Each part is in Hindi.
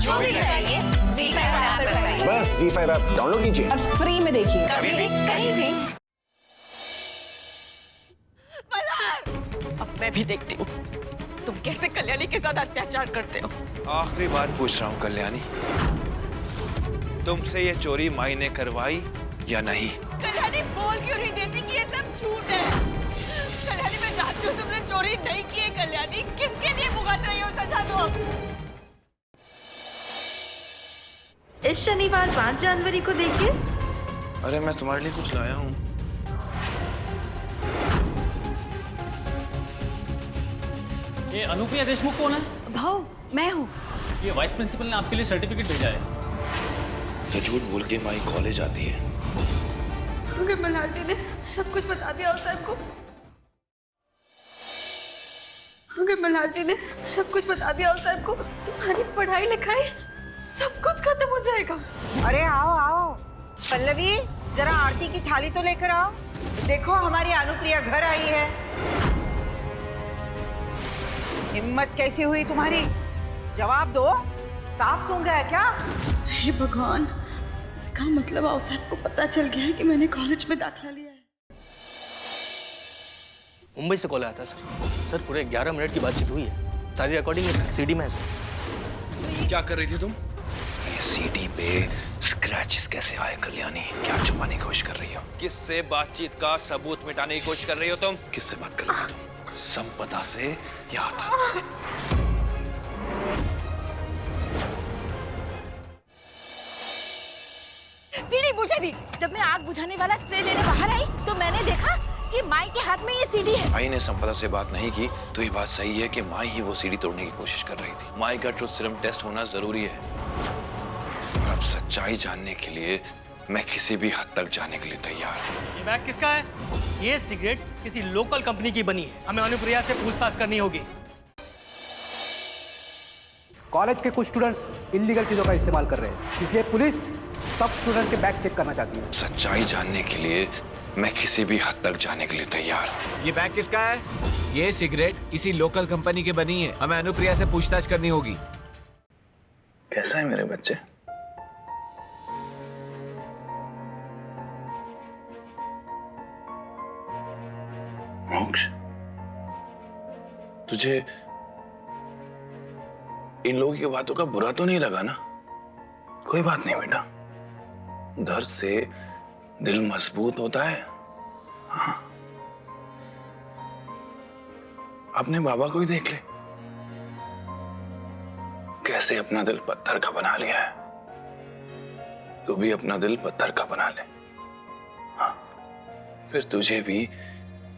जो भी चाहिए ZEE5 ऐप पर पाइए। बस ZEE5 ऐप डाउनलोड कीजिए और फ्री में देखिए, कभी भी कहीं भी। अब मैं भी देखती हूँ तुम कैसे कल्याणी के साथ अत्याचार करते हो। आखिरी बार पूछ रहा हूँ कल्याणी, तुमसे ये चोरी माई ने करवाई या नहीं? कल्याणी बोल क्यों नहीं देती कि ये सब झूठ है? कल्याणी मैं जानती हूँ तुमने चोरी नहीं की है। कल्याणी किसके लिए भुगत रही हो? सजा दो। इस शनिवार 5 जनवरी को देखिए। अरे मैं तुम्हारे लिए कुछ लाया हूँ। ये अनुप्रिया देशमुख कौन है? भाऊ मैं हूँ। ये वाइस प्रिंसिपल ने आपके लिए सर्टिफिकेट भेजा है। तो झूठ बोल के माई कॉलेज आती है। क्योंकि मल्हार जी ने सब कुछ बता दिया उस साहब को। क्योंकि मल्हार जी ने सब कुछ बता दिया उस साहब को। तुम्हारी पढ़ाई लिखाई सब कुछ खत्म हो जाएगा। अरे आओ आओ पल्लवी, जरा आरती की थाली तो लेकर आओ। देखो हमारी अनुप्रिया घर आई है। हिम्मत कैसी हुई तुम्हारी? जवाब दो, सांप सूंघ गया क्या? हे भगवान, इसका मतलब आओ साहब को पता चल गया है कि मैंने कॉलेज में दाखिला लिया है। मुंबई से कॉल आया था सर पूरे 11 मिनट की बातचीत हुई है। सारी रिकॉर्डिंग सीडी में है सर। क्या कर रही थी तुम? ये सीडी पे स्क्रैचेस कैसे आए कल्याणी? क्या छुपाने की कोशिश कर रही हो? किससे बातचीत का सबूत मिटाने की कोशिश कर रही हो तुम? किससे बात कर रही हो तुम? संपदा से या अदालत से? सीढ़ी मुझे दीजिए। जब मैं आग बुझाने वाला स्प्रे लेने बाहर आई तो मैंने देखा कि माई के हाथ में ये सीडी है। माई ने संपदा से बात नहीं की तो ये बात सही है कि माई ही वो सीडी तोड़ने की कोशिश कर रही थी। माई का ट्रुथ सीरम टेस्ट होना जरूरी है और अब सच्चाई जानने के लिए मैं किसी भी हद तक जाने के लिए तैयार हूँ। ये बैग किसका है? ये सिगरेट किसी लोकल कंपनी की बनी है। हमें अनुप्रिया से पूछताछ करनी होगी। कॉलेज के कुछ स्टूडेंट्स इलीगल चीजों का इस्तेमाल कर रहे हैं, इसलिए पुलिस सब स्टूडेंट के बैग चेक करना चाहती है। सच्चाई जानने के लिए मैं किसी भी हद तक जाने के लिए तैयार हूँ। ये बैग किसका है? ये सिगरेट किसी लोकल कंपनी की बनी है। हमें अनुप्रिया से पूछताछ करनी होगी। कैसा है मेरे बच्चे? मोक्ष, तुझे इन लोगों की बातों का बुरा तो नहीं लगा ना? कोई बात नहीं बेटा, दर्द से दिल मजबूत होता है। हाँ, अपने बाबा को ही देख ले, कैसे अपना दिल पत्थर का बना लिया है। तू भी अपना दिल पत्थर का बना ले। हाँ, फिर तुझे भी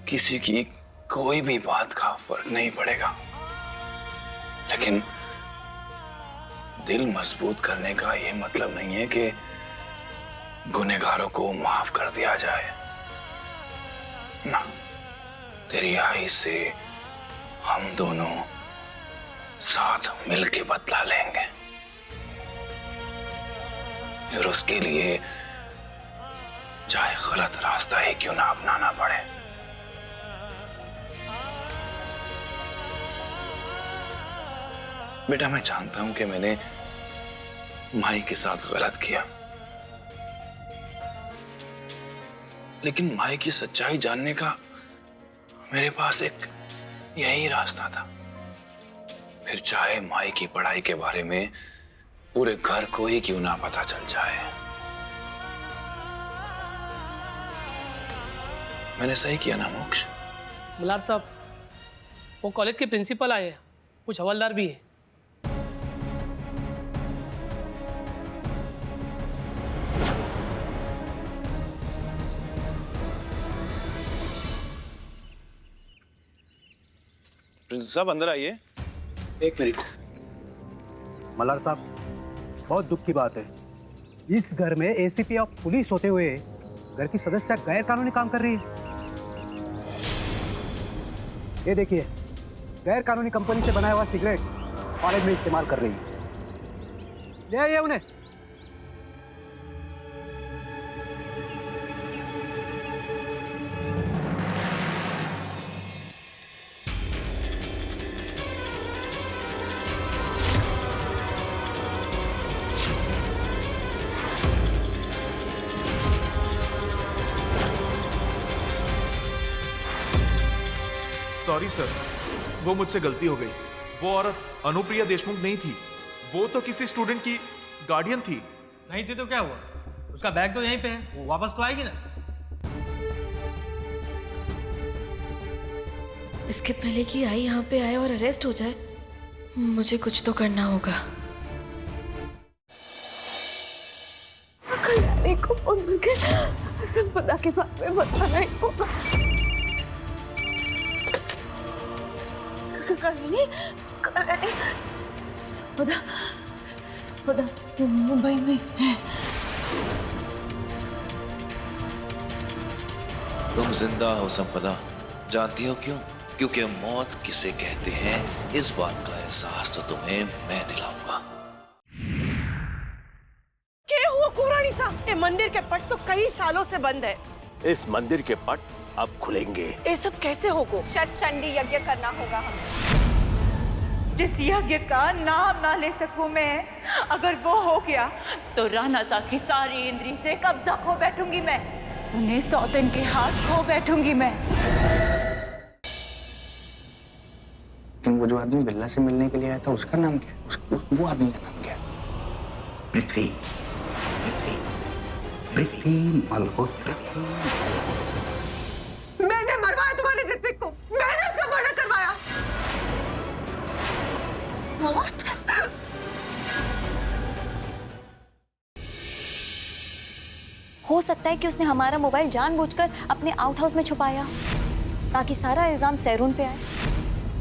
किसी की कोई भी बात का फर्क नहीं पड़ेगा। लेकिन दिल मजबूत करने का ये मतलब नहीं है कि गुनहगारों को माफ कर दिया जाए ना। तेरी आई से हम दोनों साथ मिलके बदला लेंगे और उसके लिए चाहे गलत रास्ता ही क्यों ना अपनाना पड़े। बेटा, मैं जानता हूं कि मैंने माई के साथ गलत किया, लेकिन माई की सच्चाई जानने का मेरे पास एक यही रास्ता था। फिर चाहे माई की पढ़ाई के बारे में पूरे घर को ही क्यों ना पता चल जाए। मैंने सही किया ना मोक्ष? मल्हार साहब, वो कॉलेज के प्रिंसिपल आए हैं, कुछ हवलदार भी है। प्रिंसिपल साहब अंदर आइए। एक मिनट। मल्हार साहब, बहुत दुख की बात है, इस घर में एसीपी और पुलिस होते हुए घर की सदस्य गैर कानूनी काम कर रही है। ये देखिए, गैर कानूनी कंपनी से बनाया हुआ सिगरेट कॉलेज में इस्तेमाल कर रही है। ले आइए उन्हें। सॉरी सर, वो मुझसे गलती हो गई। वो औरत अनुप्रिया देशमुख नहीं थी, वो तो किसी स्टूडेंट की गार्डियन थी। नहीं थी तो क्या हुआ, उसका बैग तो यहीं पे है, वो वापस तो आएगी ना। इसके पहले कि आई यहाँ पे आए और अरेस्ट हो जाए, मुझे कुछ तो करना होगा। कल्याणी को फोन करके संपदा के बारे में बताना ही होगा। कल्याणी, संपदा मुंबई में है। तुम जिंदा हो संपदा, जानती हो क्यों? क्योंकि मौत किसे कहते हैं, इस बात का एहसास तो तुम्हें मैं दिलाऊंगा। क्या हुआ कुरानी साहब? ये मंदिर के पट तो कई सालों से बंद है। इस मंदिर के पट अब खुलेंगे। ये सब कैसे होगा? शत चंडी यज्ञ करना होगा हमें। जिस यज्ञ का नाम ना ले सकूं मैं, अगर वो हो गया तो राणा साहब की सारी इंद्री से कब्जा खो बैठूंगी मैं, उन्हें सौतन के हाथ खो बैठूंगी मैं। वो जो आदमी बिल्ला से मिलने के लिए आया था, उसका नाम क्या है? वो आदमी का नाम क्या है? पृथ्वी, पृथ्वी, पृथ्वी मल्होत्रा। मैंने मरवाया तुम्हारे ऋत्विक को, मैंने उसका मर्डर करवाया। हो सकता है कि उसने हमारा मोबाइल जानबूझकर अपने आउट हाउस में छुपाया ताकि सारा इल्जाम सैरून पे आए,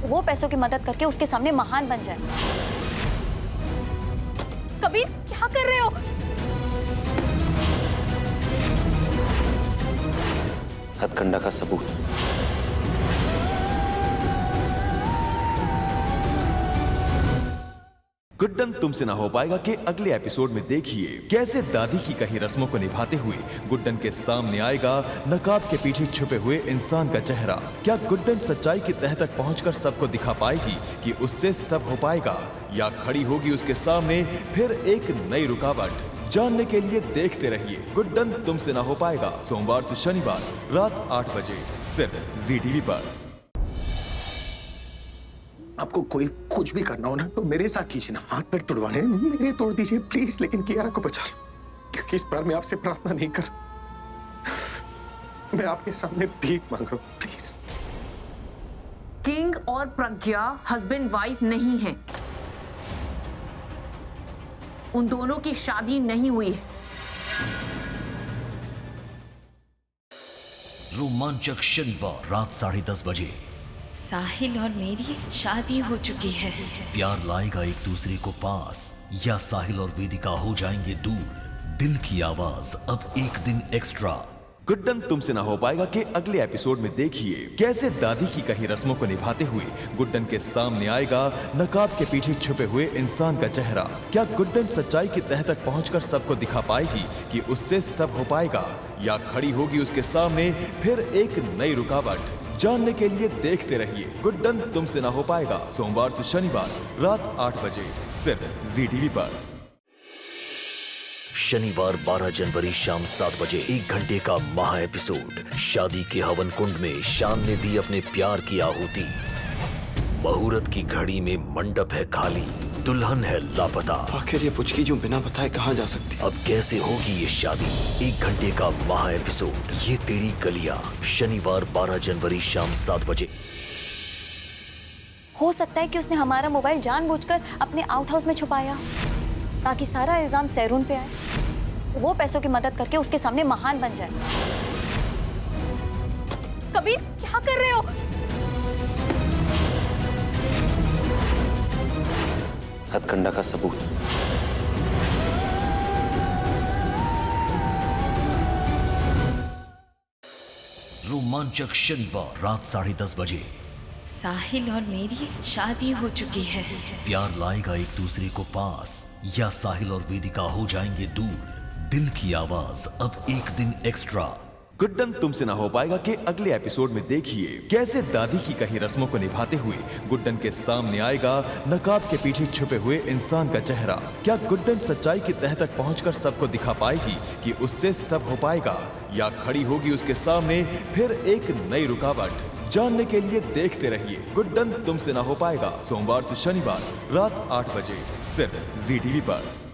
वो पैसों की मदद करके उसके सामने महान बन जाए। कबीर, क्या कर रहे हो? हथकंडा का सबूत। गुड्डन तुमसे ना हो पाएगा के अगले एपिसोड में देखिए कैसे दादी की कही रस्मों को निभाते हुए गुड्डन के सामने आएगा नकाब के पीछे छुपे हुए इंसान का चेहरा। क्या गुड्डन सच्चाई की तह तक पहुंचकर सबको दिखा पाएगी कि उससे सब हो पाएगा, या खड़ी होगी उसके सामने फिर एक नई रुकावट? जानने के लिए देखते रहिए गुड्डन तुमसे ना हो पाएगा, सोमवार से शनिवार रात 8 बजे सिर्फ ZTV पर। आपको कोई कुछ भी करना हो ना तो मेरे साथ कीजिए ना, हाथ पैर तोड़वाने मेरे तोड़ दीजिए प्लीज, लेकिन कियारा को बचा लो, क्योंकि इस बार मैं आपसे प्रार्थना नहीं कर, मैं आपके सामने भीख मांग रहा हूं, प्लीज। किंग और प्रज्ञा हस्बैंड वाइफ नहीं है, उन दोनों की शादी नहीं हुई है। रोमांचक शनिवार रात 10:30 बजे। साहिल और मेरी शादी हो चुकी है। प्यार लाएगा एक दूसरे को पास, या साहिल और वेदिका हो जाएंगे दूर? दिल की आवाज अब एक दिन एक्स्ट्रा। गुड्डन तुमसे ना हो पाएगा के अगले एपिसोड में देखिए कैसे दादी की कही रस्मों को निभाते हुए गुड्डन के सामने आएगा नकाब के पीछे छुपे हुए इंसान का चेहरा। क्या गुड्डन सच्चाई की तह तक पहुंचकर सबको दिखा पाएगी कि उससे सब हो पाएगा, या खड़ी होगी उसके सामने फिर एक नई रुकावट? जानने के लिए देखते रहिए गुड्डन तुमसे ना हो पाएगा, सोमवार से शनिवार रात 8 बजे सिर्फ ZTV पर। शनिवार 12 जनवरी शाम 7 बजे 1 घंटे का महा एपिसोड। शादी के हवन कुंड में शान ने दी अपने प्यार की आहुति। मुहूर्त की घड़ी में मंडप है खाली, दुल्हन है लापता। आखिर ये पुचकी जो बिना बताए कहाँ जा सकती? अब कैसे होगी ये शादी? 1 घंटे का महा एपिसोड ये तेरी गलियां, शनिवार 12 जनवरी शाम 7 बजे। हो सकता है कि उसने हमारा मोबाइल जानबूझकर अपने आउट हाउस में छुपाया ताकि सारा इल्जाम सैरून पे आए, वो पैसों की मदद करके उसके सामने महान बन जाए। कबीर, क्या कर रहे हो? हथकंडा का सबूत। रोमांचक शनिवार रात 10:30 बजे। साहिल और मेरी शादी हो चुकी है। प्यार लाएगा एक दूसरे को पास, या साहिल और वेदिका हो जाएंगे दूर? दिल की आवाज अब एक दिन एक्स्ट्रा। गुड्डन तुमसे ना हो पाएगा के अगले एपिसोड में देखिए कैसे दादी की कही रस्मों को निभाते हुए गुड्डन के सामने आएगा नकाब के पीछे छुपे हुए इंसान का चेहरा। क्या गुड्डन सच्चाई की तह तक पहुंचकर सबको दिखा पाएगी कि उससे सब हो पाएगा, या खड़ी होगी उसके सामने फिर एक नई रुकावट? जानने के लिए देखते रहिए गुड्डन तुमसे ना हो पाएगा, सोमवार से शनिवार रात 8 बजे सिर्फ ZTV पर।